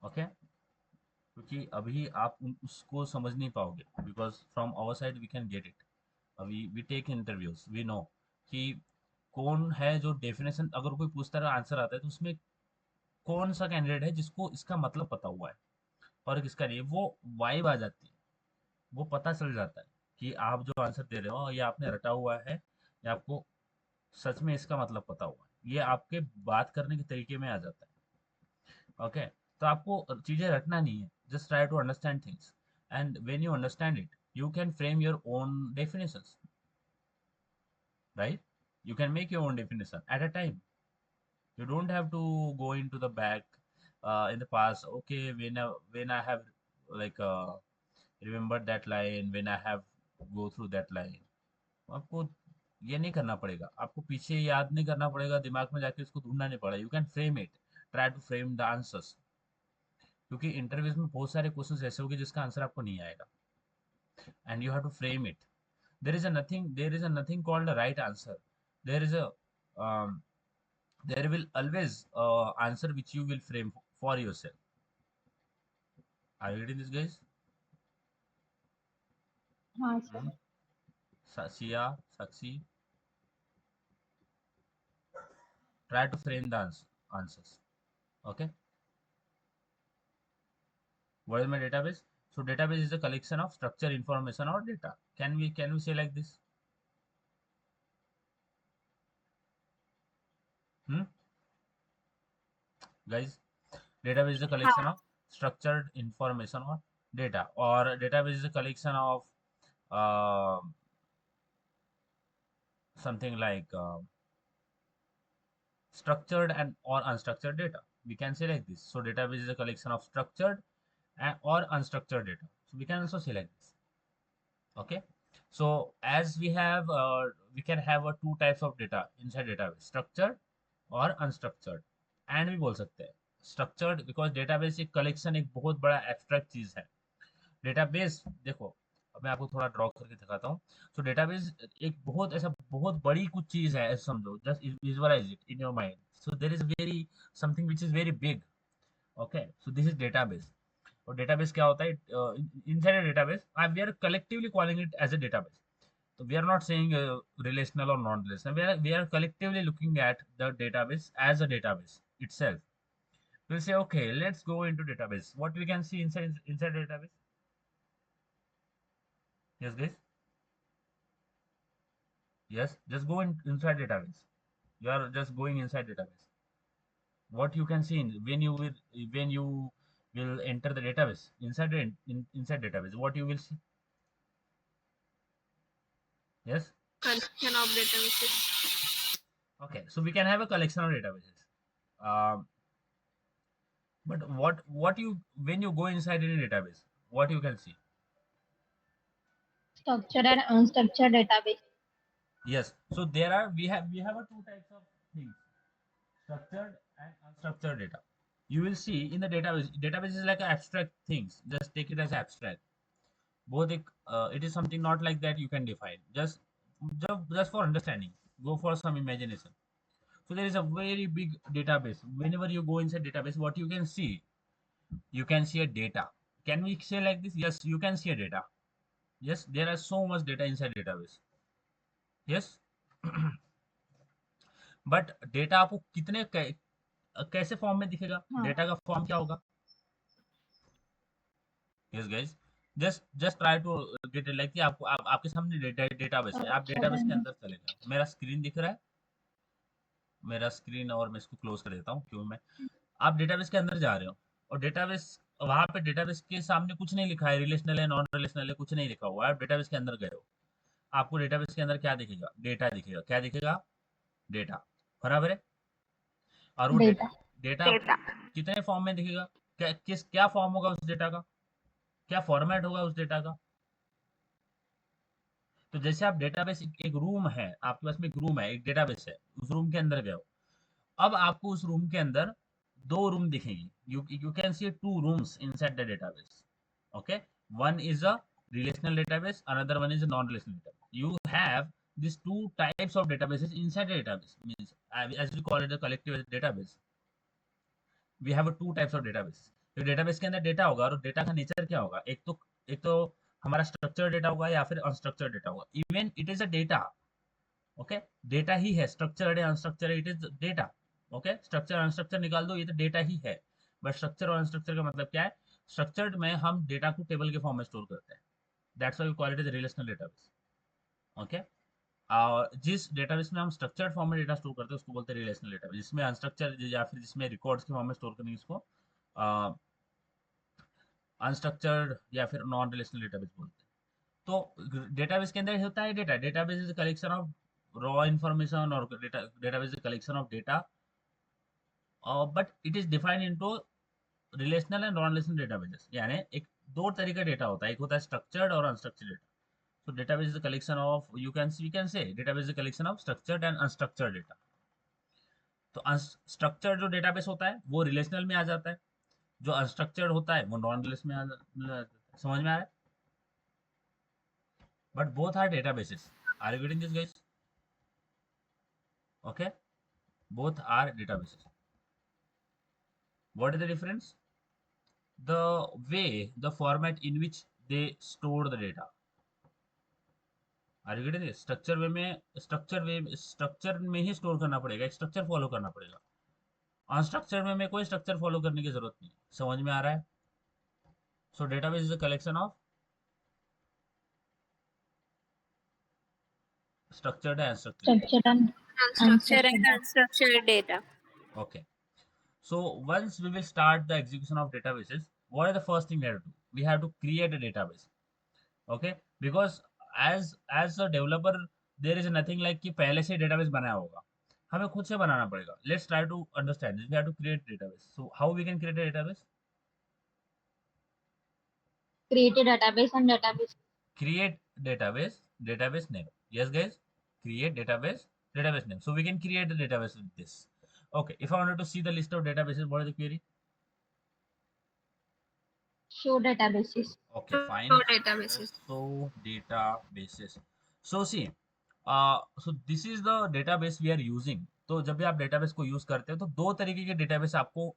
Okay, क्योंकि अभी आप उसको समझ नहीं पाओगे, because from our side we can get it. अभी we take interviews, we know कि कौन है जो डेफिनेशन, अगर कोई पूछता है आंसर आता है तो उसमें कौन सा कैंडिडेट है जिसको इसका मतलब पता हुआ है और किसका नहीं। वो वाइब आ जाती है, वो पता चल जाता है कि आप जो आंसर दे रहे हो ये आपने रटा हुआ है या आपको सच में इसका मतलब पता हुआ है। ये आपके बात करने के तरीके में आ जाता है। ओके, तो आपको चीजें रटना नहीं है, just try to understand things, and when you understand it you can frame your own definitions, right? You can make your own definition at a time. You don't have to go into the back in the past. Okay, when I have like remembered that line, when I have go through that line, आपको ये नहीं करना पड़ेगा, आपको पीछे याद नहीं करना पड़ेगा, दिमाग में जाके उसको ढूंढना नहीं पड़ेगा। You can frame it, try to frame the answers, क्योंकि इंटरव्यूज में बहुत सारे क्वेश्चंस ऐसे होंगे जिसका आंसर आपको नहीं आएगा, and you have to frame it. There is a nothing called a right answer. There is a um, there will always answer which you will frame for yourself. Are you getting this, guys? हाँ Hmm? Sir. Sia, Sakshi, try to frame the answers. Okay. What is my database? So database is a collection of structured information or data. Can we say like this? Hmm? Guys, database is a collection हाँ of structured information or data, or database is a collection of uh, something like structured and or unstructured data. We can say like this. So database is a collection of structured and or unstructured data. So we can also say like this. Okay. So as we can have two types of data inside database, structured और unstructured. And भी बोल सकते हैं structured, because database एक collection, एक बहुत बड़ा abstract चीज है। डेटाबेस देखो, अब मैं आपको थोड़ा ड्रॉ करके दिखाता हूँ। सो डेटाबेस एक बहुत ऐसा बहुत बड़ी कुछ चीज है, ऐसा समझो, just visualise it in your mind. So there is very something which is very big. Okay, so this is database. और डेटाबेस क्या होता है? Inside a database we are collectively calling it as a database. So we are not saying relational or non-relational. We are collectively looking at the database as a database itself. We'll say, okay, let's go into database. What we can see inside database? Yes, guys. Yes, just go inside database. You are just going inside database. What you can see when you will enter the database inside database, what you will see? Yes. collection of databases. Okay, so we can have a collection of databases. Um, but what you when you go inside any database, what you can see? Structured and unstructured database. Yes. So we have a two types of things: structured and unstructured data. You will see in the database. Database is like abstract things. Just take it as abstract. Both it is something not like that you can define, just for understanding. Go for some imagination. So there is a very big database. Whenever you go inside database, what you can see a data. Can we say like this? Yes, you can see a data. Yes, there are so much data inside database. Yes. But data आपको कैसे form में दिखेगा? हाँ data का form क्या होगा? Yes guys, just try to get it like कि आपके सामने डेटाबेस है, आप structured डेटाबेस के and अंदर चले जाओ। मेरा स्क्रीन दिख रहा है, मेरा स्क्रीन, और मैं इसको क्लोज कर देता हूँ क्यों मैं। आप डेटाबेस के अंदर जा रहे हो और डेटाबेस, वहां पे डेटाबेस के सामने कुछ नहीं लिखा है, रिलेशनल है नॉन रिलेशनल है, कुछ नहीं लिखा हुआ है। आप डेटाबेस के अंदर गए हो, आपको डेटाबेस के अंदर क्या दिखेगा? डेटा दिखेगा। क्या दिखेगा? डेटा। बराबर है। और वो डेटा data. डेटा कितने फॉर्म में दिखेगा? क्या फॉर्म होगा उस डेटा का? क्या फॉर्मेट होगा उस डेटा का? तो जैसे आप डेटाबेस, एक रूम है आपके पास में, एक रूम है, एक डेटाबेस है, उस रूम के अंदर गए हो। अब आपको उस रूम के अंदर दो रूम दिखेंगे। You can see two rooms inside the database. Okay, one is a relational database, another one is a non-relational database. You have these two types of databases inside a database. Means as we call it a collective database, we have a two types of database. तो database के अंदर data होगा और data का nature क्या होगा, एक तो हमारा स्ट्रक्चर डेटा होगा या फिर अनस्ट्रक्चर्ड डेटा होगा, even it is a data. Okay, data ही है, स्ट्रक्चर्ड है unstructured, it is data. Okay, structure unstructure निकाल दो, ये तो डेटा ही है। बट स्ट्रक्चर और अनस्ट्रक्चर का मतलब क्या है, स्ट्रक्चर्ड में हम डेटा को टेबल के फॉर्म में स्टोर करते हैं, that's why we call it as relational database. Okay, और जिस डेटाबेस में हम स्ट्रक्चर्ड फॉर्म में डेटा स्टोर करते हैं उसको बोलते हैं रिलेशनल डेटाबेस, जिसमें अनस्ट्रक्चर या फिर जिसमें रिकॉर्ड्स के फॉर्म में स्टोर करने इसको अनस्ट्रक्चर्ड या फिर नॉन रिलेशनल डेटाबेस बोलते हैं। तो डेटाबेस के अंदर होता है data, database is collection of raw information, और database is collection of data, but it is defined into relational and non relational databases. यानी एक दो तरीके का डेटा होता है, एक होता है स्ट्रक्चर्ड और unstructured data. So database is a collection of, we can say database is a collection of structured and unstructured data. तो अनस्ट्रक्चर्ड जो डेटाबेस होता है वो रिलेशनल में आ जाता है, जो अनस्ट्रक्चर्ड होता है वो नॉन रिलेशनल में आ जाता है। समझ में आ रहा है? But both are databases, are you getting this guys? Okay, both are databases. What is the difference? The way, the format in which they store the data. Are you getting this? Structure में ही store करना पड़ेगा, एक structure follow करना पड़ेगा। Unstructured में कोई structure follow करने की जरूरत नहीं। समझ में आ रहा है? सो database is a collection of structured and unstructured data. Structured and Unstructured and unstructured. unstructured data. Okay, so once we will start the execution of databases, what is the first thing we have to do? We have to create a database. Okay, because as a developer there is nothing like कि पहले से database बनाया होगा, हमें खुद से बनाना पड़ेगा। Let's try to understand this. We have to create database. So how we can create a database? Create a database and database. Create database, database name. Yes guys, create database, database name. So we can create the database with this. Okay, if I wanted to see the list of databases, what is the query? Show databases. Okay, fine. Show databases. So databases. So see, so this is the database we are using. तो जब भी आप database को use करते हो तो दो तरीके के डेटाबेस आपको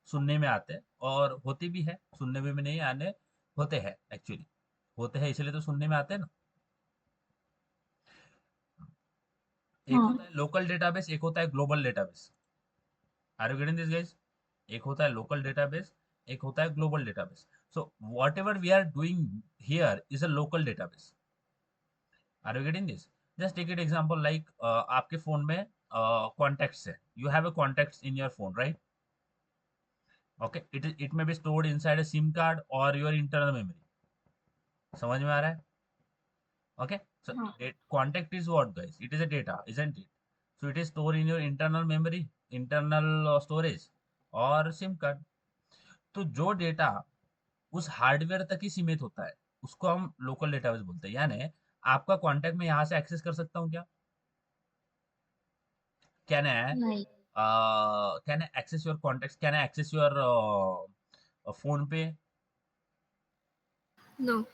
सुनने में आते हैं, और होती भी है, सुनने में भी नहीं आने, होते हैं एक्चुअली, होते हैं इसलिए तो सुनने में आते हैं ना। एक हाँ, होता है लोकल डेटाबेस, एक होता है global database. Are you getting this guys? एक होता है लोकल डेटाबेस, एक होता है global database. So whatever we are doing here is a local database. Are you getting this? Just take it example like आपके phone में contacts है, you have a contacts in your phone, right? Okay, it may be stored inside a sim card और your internal memory. समझ में आ रहा है? Okay, so हाँ, contact is what guys? It is a data, isn't it? So it is stored in your internal memory, internal storage और SIM card. तो जो डेटा उस हार्डवेयर तक ही सीमित होता है उसको हम लोकल डेटाबेस बोलते हैं। यानी आपका कॉन्टैक्ट में यहाँ से एक्सेस कर सकता हूँ क्या? कैन आई नहीं, can I access your contacts? Can I access your PhonePe? No.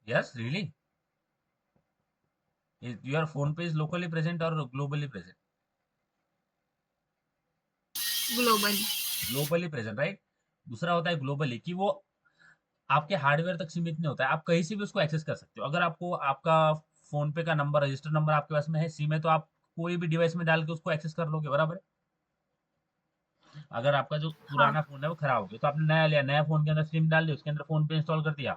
Yes really? Your PhonePe is locally present और globally present? Globally. Globally present, right? दूसरा होता है ग्लोबली, कि वो आपके हार्डवेयर तक सीमित नहीं होता है, आप कहीं से भी उसको एक्सेस कर सकते हो। अगर आपको आपका फोन पे का नंबर, रजिस्टर नंबर आपके पास में है, सिम है, तो आप कोई भी डिवाइस में डाल के उसको एक्सेस कर लोगे, बराबर है? अगर आपका जो हाँ. पुराना फोन है वो खराब हो गया तो आपने नया लिया, नया फोन के अंदर सिम डाल दी, उसके अंदर फोन पे इंस्टॉल कर दिया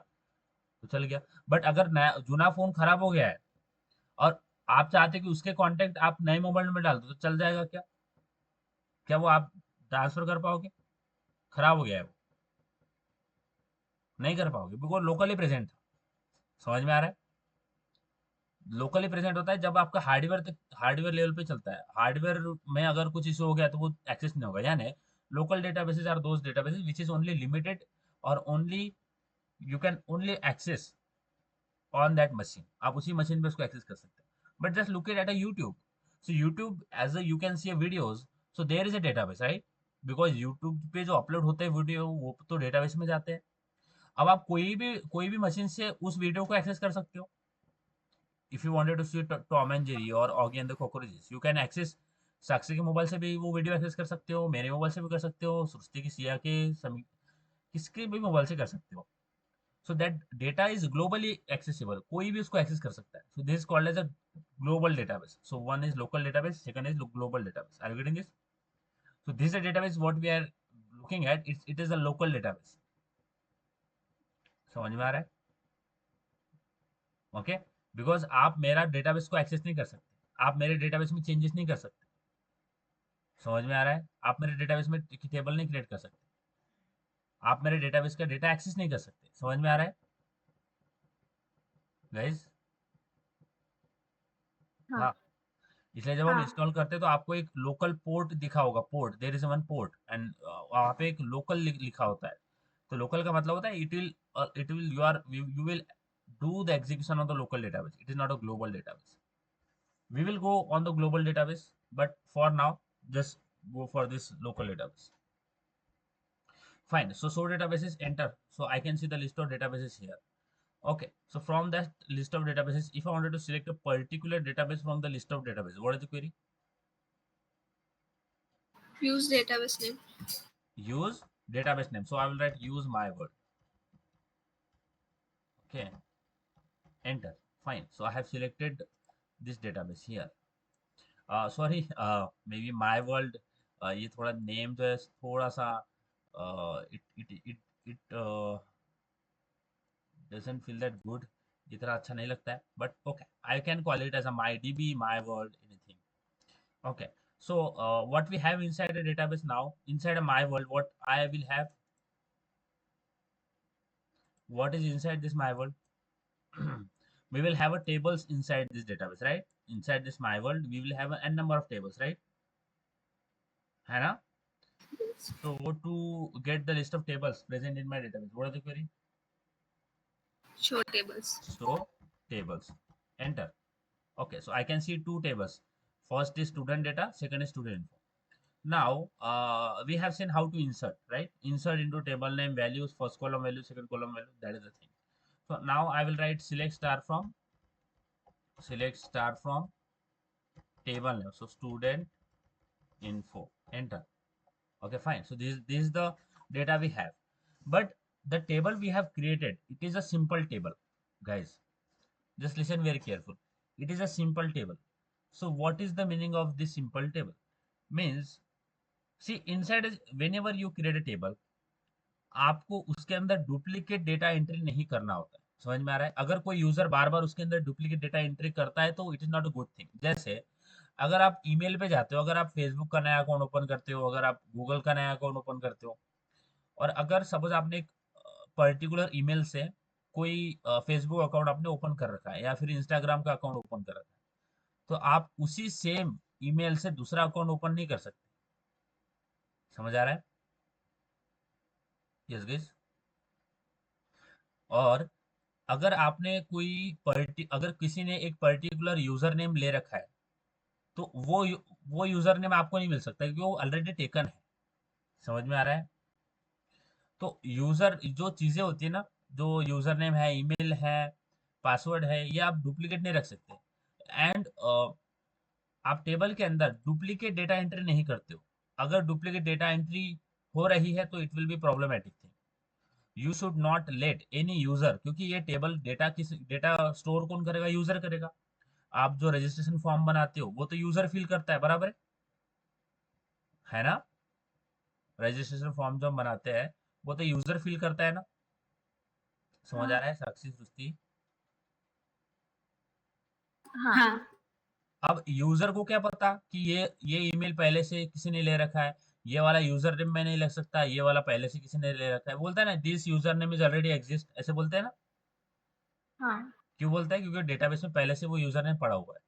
तो चल गया। बट अगर नया जूना फोन खराब हो गया है और आप चाहते कि उसके कॉन्टेक्ट आप नए मोबाइल में डाल दो, तो चल जाएगा क्या? क्या वो आप ट्रांसफर कर पाओगे? खराब हो गया है वो, नहीं कर पाओगे, बिकॉज लोकली प्रेजेंट था। समझ में आ रहा है? लोकली प्रेजेंट होता है जब आपका हार्डवेयर तक, हार्डवेयर लेवल पे चलता है। हार्डवेयर में अगर कुछ इशू हो गया तो वो एक्सेस नहीं होगा। यानी local databases are those databases which is only limited और only you can only access on that machine. आप उसी मशीन पे उसको एक्सेस कर सकते हैं। But just look at a YouTube. So YouTube as a you can see videos, so there is a database, right? Because YouTube पे जो upload होते हैं वीडियो वो तो डेटाबेस में जाते हैं। अब आप कोई भी मशीन से उस वीडियो को एक्सेस कर सकते हो। if you wanted to see Tom and Jerry और Oggy and the cockroaches, you can access. Sakshi के मोबाइल से भी वो वीडियो एक्सेस कर सकते हो, मेरे मोबाइल से भी कर सकते हो, सृष्टि की, सिया के, समी किसके भी मोबाइल से कर सकते हो. So that data is globally accessible. कोई भी उसको access कर सकता है. So this is called as a global database. So one is local database, second is global database. Are you getting this? So this is a database what we are looking at. It is a local database. समझ में आ रहा है? Okay, because आप मेरा database को access नहीं कर सकते, आप मेरे डेटाबेस में चेंजेस नहीं कर सकते. समझ में आ रहा है? आप मेरे डेटाबेस में टेबल नहीं क्रिएट कर सकते, आप मेरे डेटाबेस का डेटा एक्सेस नहीं कर सकते. समझ में आ रहा है गाइस? हाँ. हाँ. इसलिए जब हम हाँ. इंस्टॉल करते हैं तो आपको एक लोकल पोर्ट दिखा होगा, port, there is one port, and वहाँ पे एक लोकल लिखा होता है. तो लोकल का मतलब होता है it will you will do the execution on the local database. It is not a global database. We will go on the global database, but for now just go for this local database. Fine. So show databases, enter. So I can see the list of databases here. Okay, so from that list of databases, if I wanted to select a particular database from the list of databases, what is the query? Use database name. Use database name. So I will write use my word. Okay, enter. Fine. So I have selected this database here. Sorry, maybe my world, ये थोड़ा name जो है थोड़ा सा it doesn't feel that good, इतना अच्छा नहीं लगता है, but okay, I can call it as a my db, my world, anything. Okay, so what we have inside a database now, inside a my world, what I will have, what is inside this my world? We will have a tables inside this database, right? Inside this my world we will have a n number of tables, right? है ना? So to get the list of tables present in my database, what is the query? Show tables. Show tables. Enter. Okay, so I can see two tables. First is student data, second is student info. Now we have seen how to insert, right? Insert into table name, values, first column value, second column value. That is the thing. So now I will write select star from table name. So student info. Enter. Okay, fine. So this is the data we have, but the table we have created, it is a simple table, guys. Just listen very careful. It is a simple table. So what is the meaning of this simple table? Means, see, inside whenever you create a table, आपको उसके अंदर duplicate data entry नहीं करना होता है. समझ में आ रहा है? अगर कोई यूजर बार बार उसके अंदर डुप्लीकेट डेटा एंट्री करता है तो it is not a good thing. जैसे अगर आप ईमेल पे जाते हो, अगर आप फेसबुक का नया अकाउंट ओपन करते हो, अगर आप गूगल का नया अकाउंट ओपन करते हो, और अगर सपोज आपने एक पर्टिकुलर ईमेल से कोई फेसबुक अकाउंट आपने ओपन कर रखा है या फिर इंस्टाग्राम का अकाउंट ओपन कर रखा है, तो आप उसी सेम ईमेल से दूसरा अकाउंट ओपन नहीं कर सकते. समझ आ रहा है? Yes guys. और अगर आपने अगर किसी ने एक पर्टिकुलर यूजर नेम ले रखा है, तो वो यूजर नेम आपको नहीं मिल सकता क्योंकि वो ऑलरेडी टेकन है. समझ में आ रहा है? तो यूजर जो चीजें होती है ना, जो यूजर नेम है, ईमेल है, पासवर्ड है, ये आप डुप्लीकेट नहीं रख सकते. एंड आप टेबल के अंदर डुप्लीकेट डेटा एंट्री नहीं करते हो. अगर डुप्लीकेट डेटा एंट्री हो रही है तो it will be problematic thing. You should not let any user, क्योंकि ये टेबल डेटा स्टोर कौन करेगा? यूजर करेगा. आप जो रजिस्ट्रेशन फॉर्म बनाते हो वो तो यूजर फिल करता है, बराबर है ना? रजिस्ट्रेशन फॉर्म जो हम बनाते हैं वो तो यूजर फिल करता है ना. समझ आ हाँ. रहा है साक्षी, सृष्टि? हाँ. हाँ. अब यूजर को क्या पता कि ये ईमेल पहले से किसी ने ले रखा है, ये वाला यूजर नेम मैं नहीं लग सकता, ये वाला पहले से किसी ने ले रखा है. बोलता है ना this user name is already exist, ऐसे बोलते हैं ना. हाँ. क्यों बोलता है? क्योंकि डेटाबेस में पहले से वो यूजर नेम पड़ा हुआ है.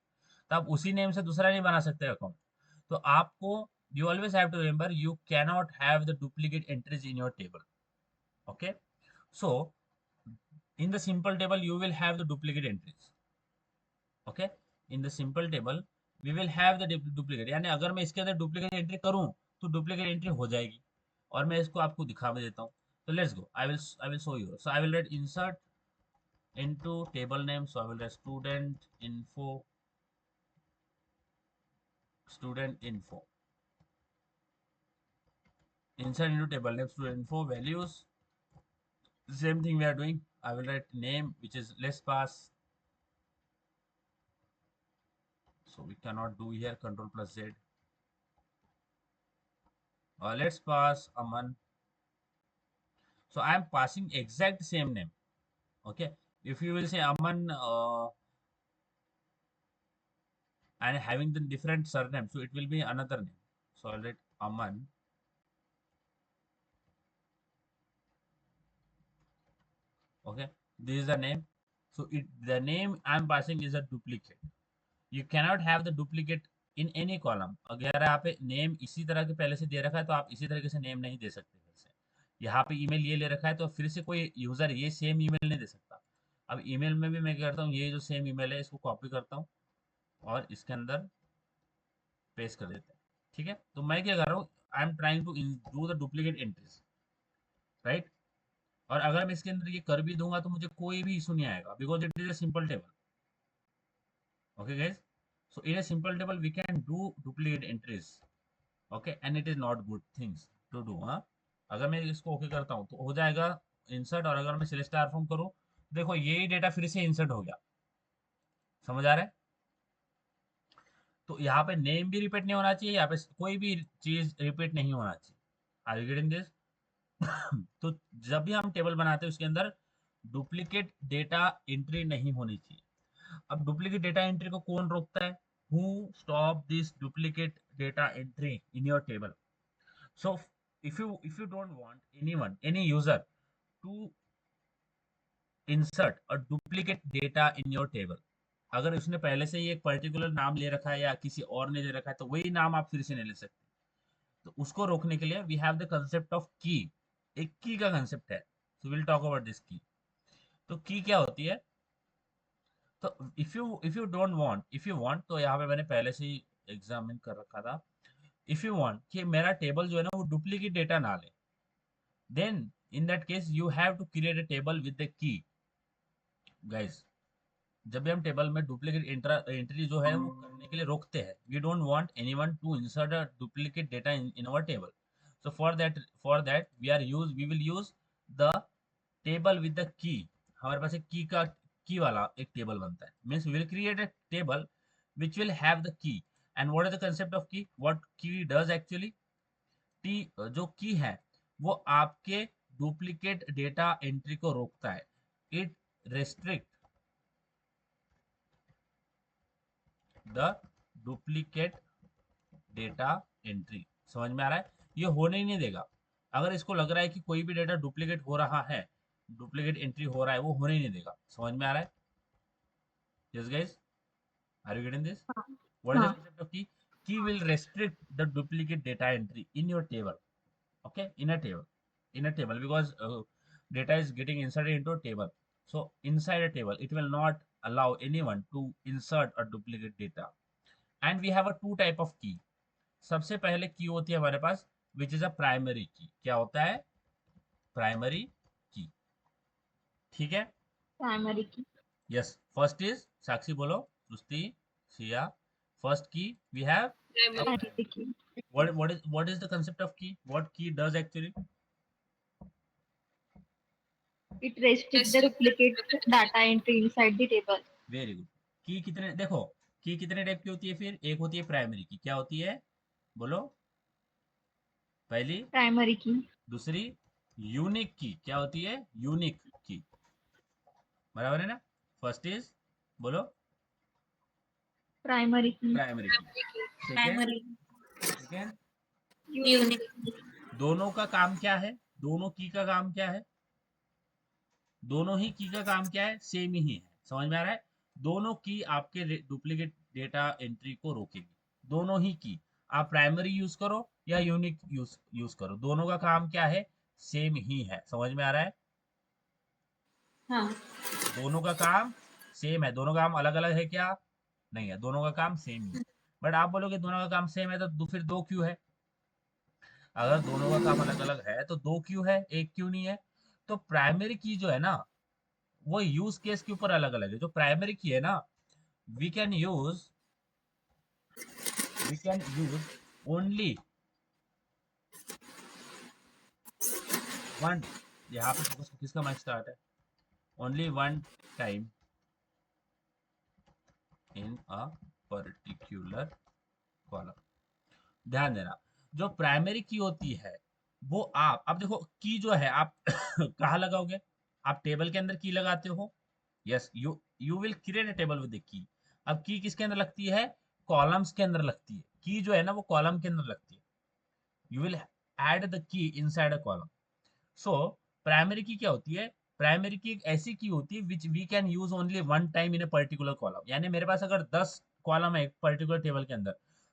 तो आप उसी नेम से दूसरा नहीं बना सकते अकाउंट. तो आपको, you always have to remember, you cannot have the duplicate entries in your table. Okay, so in the simple table you will have the duplicate entries. Okay, in the simple table we will have the duplicate, यानी अगर मैं इसके अंदर duplicate entry करूं तो duplicate entry हो जाएगी. और मैं इसको आपको दिखा भी देता हूं. तो let's go, I will show you. So I will right insert into table name. So I will write student info insert into table name, student info, values, same thing we are doing. I will write name, which is let's pass. So we cannot do here control plus Z. Let's pass Aman. So I am passing exact same name. Okay. If you will say Aman and having the different surname, so it will be another name. So I'll write Aman. Okay. This is the name. So the name I'm passing is a duplicate. You cannot have the duplicate in any column. अगर यहाँ पे name इसी तरह के पहले से दे रखा है तो आप इसी तरीके से नेम नहीं दे सकते फिर से। यहाँ पे ईमेल ये ले रखा है तो फिर से कोई यूजर ये सेम ईमेल नहीं दे सकता। अब ईमेल में भी मैं क्या करता हूँ, ये जो सेम ईमेल है इसको कॉपी करता हूँ और इसके अंदर पेस्ट कर देते हैं। ठीक है, तो मैं क्या कर रहा हूँ, I am trying to do the duplicate entries, right. और अगर मैं इसके अंदर ये कर भी दूंगा तो मुझे कोई भी इशू नहीं आएगा, because it is a simple table. Okay guys, so in a simple table we can do duplicate entries, okay, and it is not good things to do। हाँ, अगर मैं इसको ओके करता हूँ तो हो जाएगा इंसर्ट, और अगर मैं सिलेक्ट स्टार फॉर्म करूँ देखो यही डेटा फिर से इंसर्ट हो गया। समझ आ रहा है? तो यहाँ पे नेम भी रिपीट नहीं होना चाहिए, यहाँ पे कोई भी चीज रिपीट नहीं होना चाहिए। Are you getting this? तो जब भी हम टेबल बनाते हैं उसके अंदर डुप्लीकेट डेटा एंट्री नहीं होनी चाहिए। अब डुप्लीकेट डेटा एंट्री को कौन रोकता है? Who stop this duplicate data entry in your table? So if you don't want anyone, any user to insert a duplicate data in your table, अगर उसने पहले से ही एक पर्टिकुलर नाम ले रखा है या किसी और ने ले रखा है तो वही नाम आप फिर से नहीं ले सकते। तो उसको रोकने के लिए we have the concept of key. एक की का कंसेप्ट है, so will talk about this key. तो की क्या होती है? तो if you don't want, if you want, तो यहाँ पे मैंने पहले से ही एग्जामिन कर रखा था। इफ यू वांट कि मेरा टेबल जो है ना वो डुप्लीकेट डेटा ना ले, then in that case you have to create a table with the key. Guys, जब भी हम टेबल में डुप्लीकेट एंट्री जो है वो करने के लिए रोकते हैं, we don't want anyone to insert a duplicate data in our table. So for that we will use the table with the key. हमारे पास एक की वाला एक टेबल बनता है, means we will create a table which will have the key। and what is the concept of key? what key does actually? T जो की है वो आपके डुप्लीकेट डेटा एंट्री को रोकता है। It restrict the duplicate data entry. समझ में आ रहा है? ये होने ही नहीं देगा। अगर इसको लग रहा है कि कोई भी डेटा डुप्लीकेट हो रहा है, डुप्लीकेट एंट्री हो रहा है, वो होने ही नहीं देगा। समझ में आ रहा है? Yes guys, are you getting this? What is the हाँ concept of key? Key will restrict the duplicate data entry in your table. Okay, in a table, because data is getting inserted into a table. So inside a table, it will not allow anyone to insert a duplicate data. And we have a two type of key. सबसे पहले की होती है हमारे पास which is a primary key। क्या होता है? Primary की। ठीक है? प्राइमरी की। यस, फर्स्ट इज, साक्षी बोलो, सुस्ती, सिया, फर्स्ट की वी हैव Primary. प्राइमरी की। what is the concept of key? What key does actually? It restricts the duplicate data entry inside the table. Very good. की कितने, देखो की कितने टाइप की होती है? फिर एक होती है प्राइमरी की, क्या होती है बोलो? पहली। प्राइमरी की। दूसरी यूनिक की, क्या होती है? यूनिक की। बराबर है ना? फर्स्ट इज बोलो प्राइमरी की। प्राइमरी की। Second, second Unique. दोनों का काम क्या है? दोनों की का काम क्या है? दोनों ही की का काम क्या है? सेम ही है। समझ में आ रहा है? दोनों की आपके डुप्लीकेट डेटा एंट्री को रोकेगी। दोनों ही की, आप प्राइमरी यूज करो या यूनिक यूज करो, दोनों का काम क्या है? सेम ही है। समझ में आ रहा है? हाँ। दोनों का काम सेम है। दोनों का काम अलग अलग है क्या? नहीं है, दोनों का काम सेम ही है। बट आप बोलोगे दोनों का काम सेम है तो फिर दो क्यों है? अगर दोनों का काम अलग अलग है तो दो क्यों है, एक क्यों नहीं है? तो प्राइमरी की जो है ना वो यूज केस के ऊपर अलग अलग है। जो प्राइमरी की है ना, we can use only one यहाँ पे फोकस किसका मार्क स्टार्ट है, only one time in a particular column. ध्यान देना, जो प्राइमरी की होती है वो आप, अब देखो की जो है आप कहाँ लगाओगे, आप टेबल के अंदर की लगाते हो, yes you will create a table with की। अब की किसके अंदर लगती है, कॉलम्स के अंदर लगती है, की जो है ना वो कॉलम के अंदर लगती है, you will add the key inside a column. So primary की क्या होती है, प्राइमरी की एक ऐसी की होती है which we can use only one time in a particular column. यानी मेरे पास अगर 10 कॉलम है एक पर्टिकुलर टेबल के अंदर,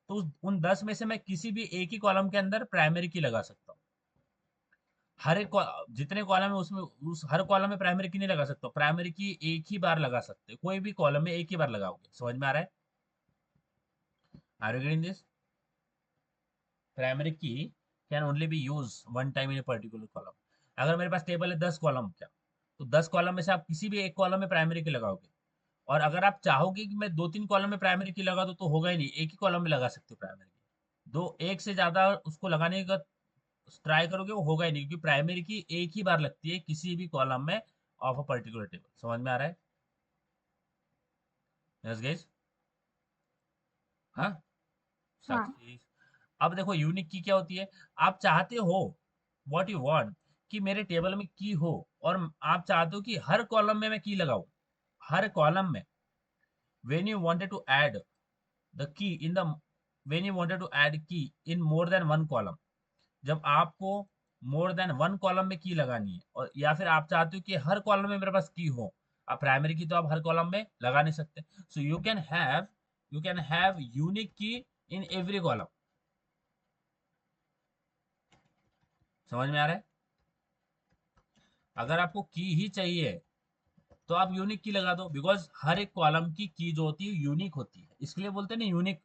तो उन 10 में से मैं किसी भी एक ही कॉलम के अंदर प्राइमरी की लगा सकता हूँ। हर एक जितने कॉलम है उसमें उस हर कॉलम में प्राइमरी की नहीं लगा सकता, प्राइमरी की एक ही बार लगा सकते, कोई भी कॉलम में एक ही बार लगाओगे। समझ में आ रहा है, are you getting this? Primary key can only be use one time in a particular column. अगर मेरे पास टेबल है 10 कॉलम क्या, तो 10 कॉलम में से आप किसी भी एक कॉलम में प्राइमरी की लगाओगे। और अगर आप चाहोगे कि मैं 2-3 कॉलम में प्राइमरी की लगा दूं तो होगा ही नहीं, एक ही कॉलम में लगा सकते हो प्राइमरी की। दो एक से ज्यादा उसको लगाने का ट्राई करोगे वो होगा ही नहीं, क्योंकि प्राइमरी की एक ही बार लगती है किसी भी कॉलम में ऑफ अ पर्टिकुलर टेबल। समझ में आ रहा है? यस गाइस, हाँ हाँ साक्षी। अब देखो यूनिक की क्या होती है, आप चाहते हो, व्हाट यू वांट, कि मेरे टेबल में की हो, और आप चाहते हो कि हर कॉलम में मैं की लगाऊं, हर कॉलम में। when you wanted to add the key in the when you wanted to add key in more than one column, जब आपको मोर देन वन कॉलम में की लगानी है, और या फिर आप चाहते हो कि हर कॉलम में मेरे पास की हो, आप प्राइमरी की तो आप हर कॉलम में लगा नहीं सकते। So you can have unique की इन एवरी कॉलम। समझ में आ रहा है? अगर आपको की ही चाहिए तो आप यूनिक की लगा दो, बिकॉज हर एक कॉलम की जो होती है यूनिक होती है, इसके लिए बोलते हैं ना यूनिक।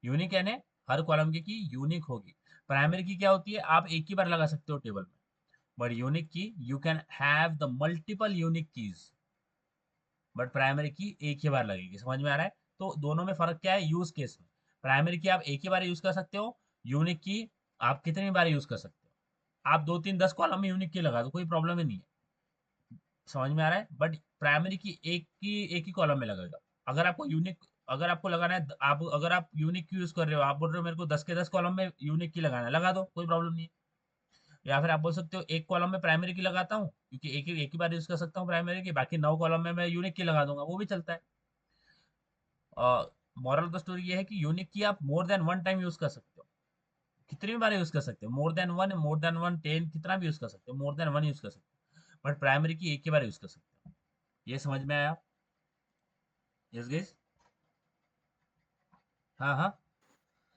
यूनिक यानी हर कॉलम की यूनिक होगी। प्राइमरी की क्या होती है, आप एक ही बार लगा सकते हो टेबल में, बट यूनिक की you can have the multiple unique keys, but primary की एक ही बार लगेगी। समझ में आ रहा है? तो दोनों में फर्क क्या है यूज केस में, प्राइमरी की आप एक ही बार यूज कर सकते हो, यूनिक की आप कितनी बार यूज कर सकते हो। आप 2-3-10 कॉलम में यूनिक की लगा दो, कोई प्रॉब्लम ही नहीं है। समझ में आ रहा है? बट प्राइमरी की एक ही कॉलम में लगेगा। अगर आपको यूनिक, अगर आपको लगाना है, आप अगर आप यूनिक की यूज कर रहे हो, आप बोल रहे हो मेरे को 10 के 10 कॉलम में यूनिक की लगाना है, लगा दो, कोई प्रॉब्लम नहीं है। या फिर आप बोल सकते हो एक कॉलम में प्राइमरी की लगाता हूँ, क्योंकि एक ही बार यूज कर सकता हूँ प्राइमरी की, बाकी 9 कॉलम में मैं यूनिक की लगा दूंगा, वो भी चलता है। मॉरल ऑफ द स्टोरी ये है कि यूनिक की आप more than one time use कर सकते हो, कितनी भी बार यूज कर सकते हो, मोर देन वन 10 कितना भी यूज कर सकते हो, मोर देन वन यूज कर सकते हो, बट प्राइमरी की एक ही बार यूज कर सकते हो। ये समझ में आया? यस गाइस, हाँ हाँ।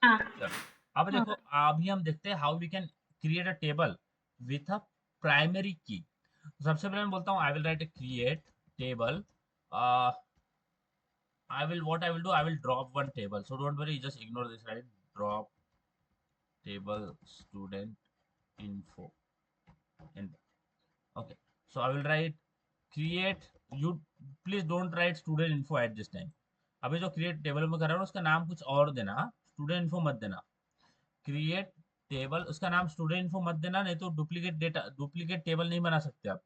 हाँ चलो, अब हाँ देखो अभी हम देखते हैं how we can create a table with a primary key. सबसे पहले मैं बोलता हूँ I will write a create table, I will what I will do, I will drop one table, so don't worry, just ignore this, right? Drop table student info in, okay. So I will write create, you please don't write student info at this time। अभी जो create table में कर रहा हूँ उसका नाम कुछ और देना, स्टूडेंट इन्फो मत देना। क्रिएट टेबल उसका नाम स्टूडेंट इन्फो मत देना, नहीं तो डुप्लीकेट डेटा, डुप्लीकेट टेबल नहीं बना सकते आप।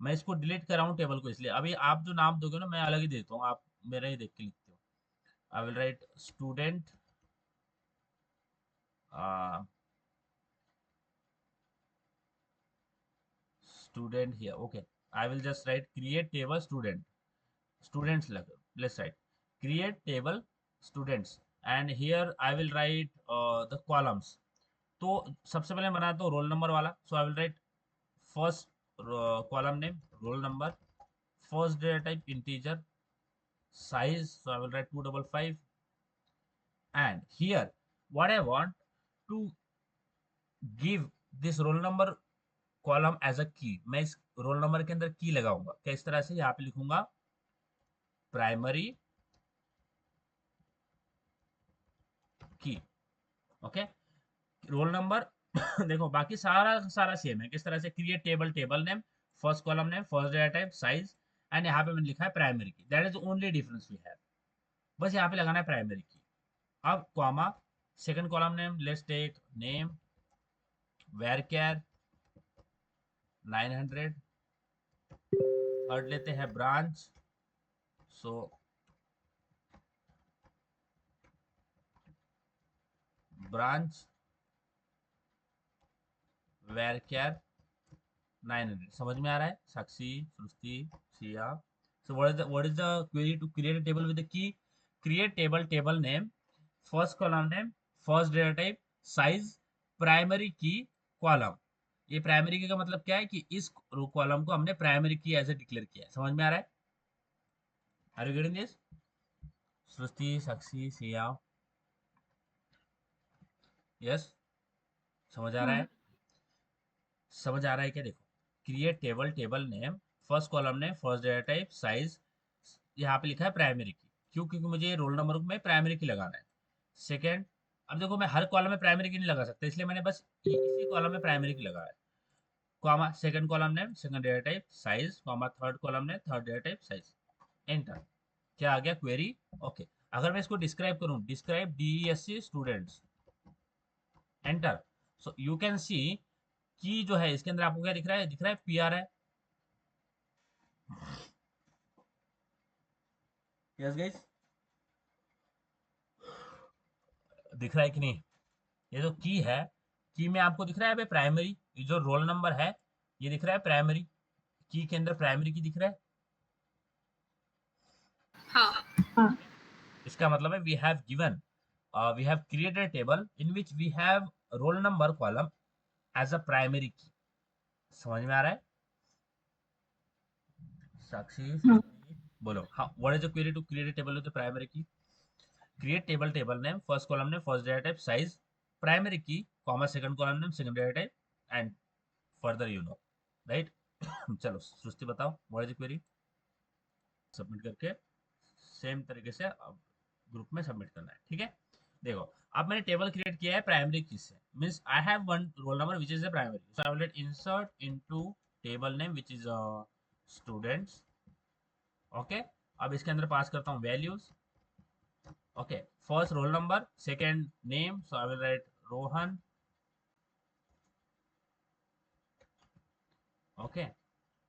मैं इसको डिलीट कर रहा हूँ टेबल को, इसलिए अभी आप जो नाम दोगे ना मैं अलग ही देता हूँ, आप मेरा ही देख के लिखते हो। आई will right student, student here, okay. I will just write create table student, students like, let's write create table students, and here I will write the columns। तो सबसे पहले मैं बनाता हूँ रोल नंबर वाला, so I will write first column name roll number, first data type integer, size so I will write 255, and here what I want to give this roll number column as a key, मैं इस roll number के अंदर की लगाऊंगा, क्या इस तरह से यहाँ पे लिखूंगा प्राइमरी की, ओके। रोल नंबर देखो बाकी सारा सारा सेम है, किस तरह से create table, table name, first column name, first data type, size, and यहाँ पे मैंने लिखा है primary key, that is only difference we have. बस यहाँ पे लगाना है प्राइमरी की। अब comma, second column name, let's take name, varchar, 900। Third लेते हैं ब्रांच, सो ब्रांच varchar 900। समझ में आ रहा है साक्षी, सृष्टि, Siya? So what is the query to create a table with the key? Create table name, first column name, first data type, size, primary key, column। ये primary की का मतलब क्या है कि इस कॉलम को हमने प्राइमरी की ऐसे डिक्लेयर किया है। समझ में आ रहा है? Are you getting this? Srishti, Sakshi, Siya? Yes, समझ आ रहा है? हाँ समझ आ रहा है क्या? देखो, create table name, first column name, first data type, size, यहाँ पे लिखा है प्राइमरी की। क्यों? क्योंकि मुझे रोल नंबर में प्राइमरी की लगाना है। सेकेंड, अब देखो मैं हर कॉलम में प्राइमरी की नहीं लगा सकता, इसलिए मैंने बस इसी कॉलम में प्राइमरी की लगाया है। Comma, second column name, second data type, size, comma, third column name, third data type, size, enter. क्या आ गया? क्वेरी। ओके। अगर मैं इसको डिस्क्राइब करूं, describe DESC students, enter. So you can सी की जो है इसके अंदर आपको क्या दिख रहा है? दिख रहा है PR है। यस गाइस, दिख रहा है कि नहीं? ये जो की है, की में आपको दिख रहा है प्राइमरी, ये जो रोल नंबर है ये दिख रहा है प्राइमरी की के अंदर, प्राइमरी की दिख रहा है। हाँ। हाँ इसका मतलब है we have created table in which we have roll number column as a primary key. समझ में आ रहा है साक्षी, हाँ सृष्टि? बोलो हाँ। What is the query to create table with the primary key? Create table name, first column name, first data type, size, primary key, comma, second column name, second data type, and further you know, right? चलो सृष्टि बताओ, what is the query? Submit करके same तरीके से group में submit करना है, ठीक है? देखो, अब मैंने टेबल क्रिएट किया है प्राइमरी की से, means I have one roll number which is a primary, so I will let insert into table name which is students. Okay, अब इसके अंदर पास करता हूँ values. Okay, first roll number, second name, so I will right Rohan. Okay,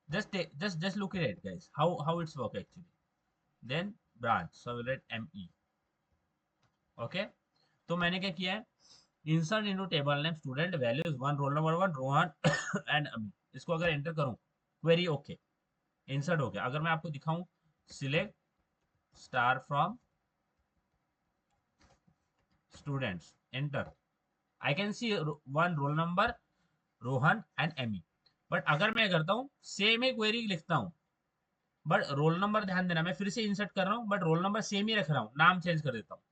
just look at it guys, how it's work actually. Then branch, so I will write ME। Okay, तो मैंने क्या किया है? Insert into table name student, values one, roll number one, Rohan and अमी। इसको अगर enter करूं, query okay, insert हो गया। अगर मैं आपको दिखाऊं, select star from students, enter, I can see one roll number Rohan and Amy. But अगर मैं करता हूँ सेम ही क्वेरी लिखता हूँ, बट रोल नंबर, ध्यान देना मैं फिर से इंसर्ट कर रहा हूँ बट रोल नंबर सेम ही रख रहा हूँ, नाम चेंज कर देता हूँ,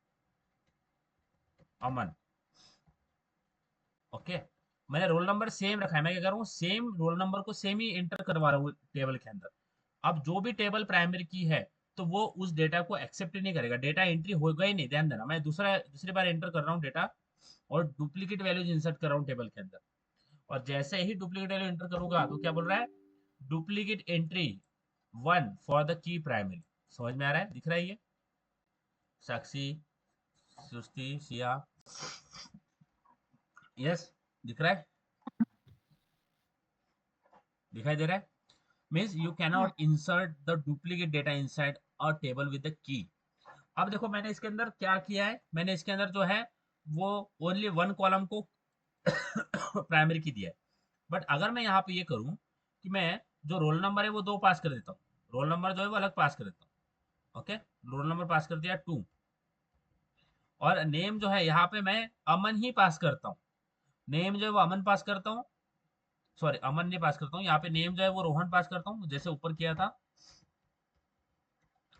अमन। ओके, मैंने रोल नंबर सेम रखा है, मैं क्या कर रहा हूँ, सेम रोल नंबर को सेम ही एंटर करवा रहा हूँ टेबल के अंदर। अब जो भी टेबल प्राइमरी की है तो वो उस डेटा को एक्सेप्ट ही नहीं करेगा, डेटा एंट्री होगा ही नहीं। ध्यान देना, मैं दूसरी बार एंटर कर रहा हूँ डेटा और डुप्लीकेट वैल्यूज इंसर्ट कर रहा हूँ टेबल के अंदर, और जैसे ही डुप्लीकेट वैल्यू एंटर करूंगा तो क्या बोल रहा है? Duplicate entry one for the key primary. समझ में आ रहा है? दिख रहा है ये साक्षी, सुस्ती, सिया? यस, दिख रहा है? दिखाई दे रहा है? मीन्स यू हाँ cannot insert the duplicate data inside a table with the की। अब देखो मैंने इसके अंदर क्या किया है, मैंने इसके अंदर जो है वो ओनली वन कॉलम को प्राइमरी की दिया है। बट अगर मैं यहाँ पे ये करूँ कि मैं जो रोल नंबर है वो दो पास कर देता हूँ, रोल नंबर जो है वो अलग पास कर देता हूँ। ओके, रोल नंबर पास कर दिया 2, और नेम जो है यहाँ पे मैं अमन ही पास करता हूँ, नेम जो है वो अमन पास करता हूँ, सॉरी अमन नहीं पास करता हूँ, यहाँ पे नेम जो है वो रोहन पास करता हूँ जैसे ऊपर किया था,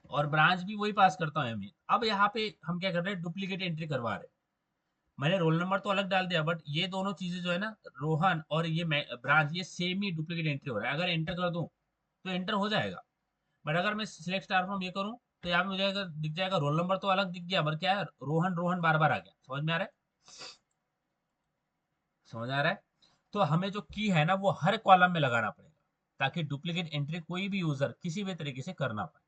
और ब्रांच भी वही पास करता हूँ एमई। अब यहाँ पे हम क्या कर रहे हैं, डुप्लीकेट एंट्री करवा रहे हैं। मैंने रोल नंबर तो अलग डाल दिया बट ये दोनों चीजें जो है ना, रोहन और ये ब्रांच, ये सेम ही डुप्लीकेट एंट्री हो रहा है। अगर एंटर कर दूं तो एंटर हो जाएगा, बट अगर मैं सिलेक्ट स्टार फ्रॉम ये करूं तो यहाँ पे मुझे अगर दिख जाएगा रोल नंबर तो अलग दिख गया, पर क्या है, रोहन रोहन बार बार आ गया। समझ में आ रहा है? समझ आ रहा है? तो हमें जो की है ना वो हर कॉलम में लगाना पड़ेगा, ताकि डुप्लीकेट एंट्री कोई भी यूजर किसी भी तरीके से करना पाए।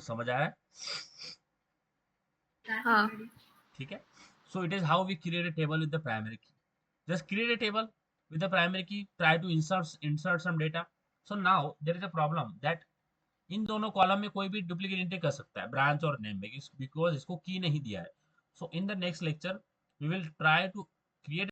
समझ आ रहा है? हाँ। ठीक है, so it is how we create a table with the primary key. Just create a table, with the primary key, try to insert some data. So now there is a problem that इन दोनों column में कोई भी duplicate entry कर सकता है, branch और name में, because इसको की नहीं दिया है. So in the next lecture we will try to create